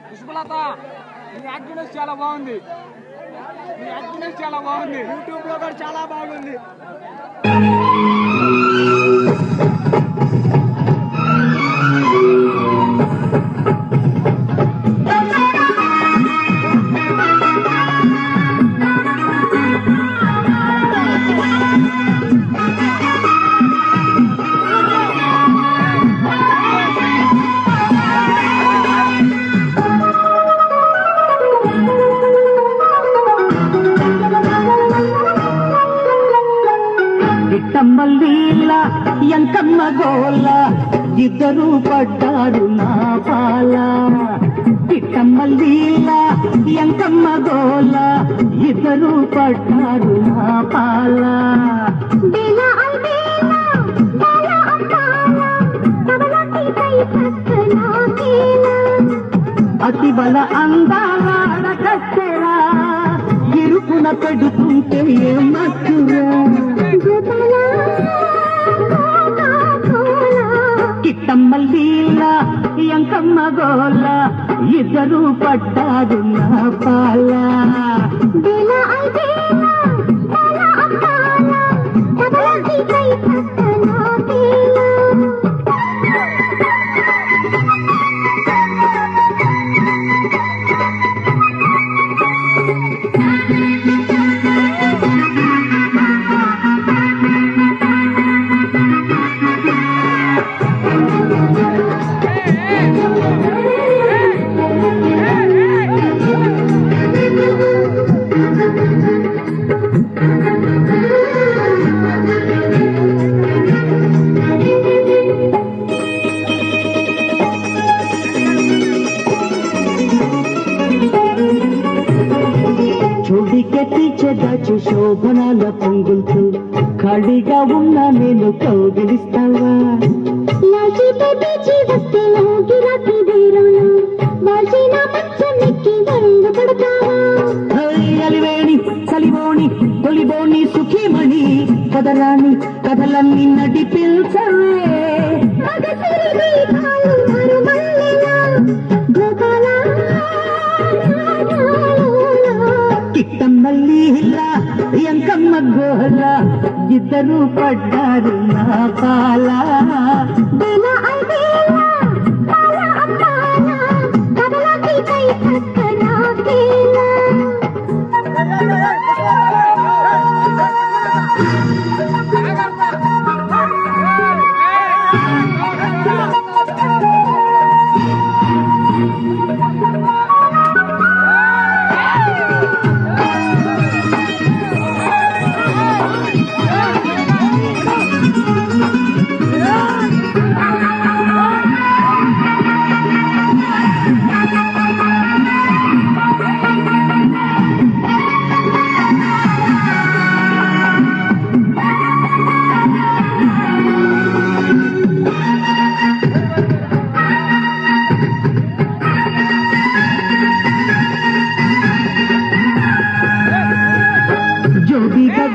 పుష్పలత నీ యాక్టివ్నెస్ చాలా బాగుంది. నీ యాక్టివ్నెస్ చాలా బాగుంది. యూట్యూబ్ లో కూడా చాలా బాగుంది. గిట్టమ్మల్లీల ఎంకమ్మ గోల ఇద్దరు పడ్డారు నా పాల. గిట్టమ్మల్లీల ఎంకమ్మ గోల ఇద్దరు పడ్డారు నా పాల. అతి బల అందాల కట్టెరా ఇరుకున పెడుతుంటే మచ్చురా. కిట్టమ్మల్లీల ఎంకమ్మ గోల ఇద్దరు పడ్డారు నా పాల. చెదాచు శోభనాల పొంగుల్తూ ఖాళీగా ఉన్నా నేను కౌగిలిస్తావా. అలివేణి చలివోణి తొలిబోణి సుఖీమణి కదలాని కథలన్నీ నడిపించవే. కిట్టమ్మల్లీల ఎంకమ్మ గోల ఇద్దరు పడ్డారు నా పాల.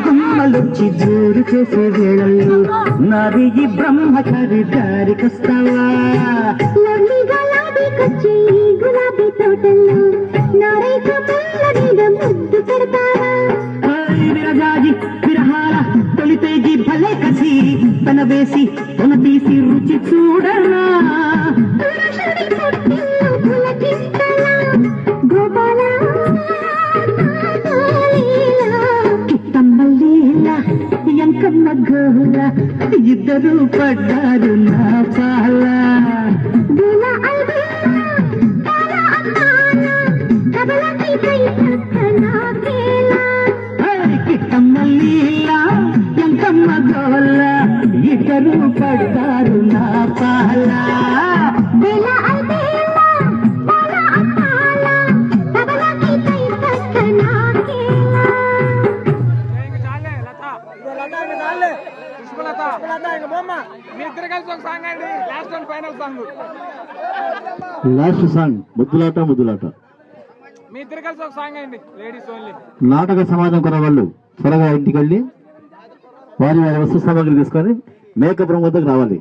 గుమ్మలొచ్చి జోరు చేసే వేళల్లో నాది ఈ బ్రహ్మచారి దారికొస్తావా. విరజాజి విరహాల తొలితేజి భలే కసి తన వేసి తన తీసి రుచి చూడరా. ఎంకమ్మ గోల ఇద్దరు పడ్డారు నా పాల. కిట్టమ్మల్లీల ఎంకమ్మ గోల ఇద్దరు పడ్డారు నా పాల. Last song ముద్దులాట ముద్దులాట. మీ ఇద్దరు కలిసి ఒక సాంగ్ అయింది లేడీస్ ఓన్లీ. నాటక సమాజం కొన్న వాళ్ళు త్వరగా ఇంటికి వెళ్ళి వారి వారి వస్తు సామాగ్రి తీసుకొని మేకపురం వద్దకు రావాలి.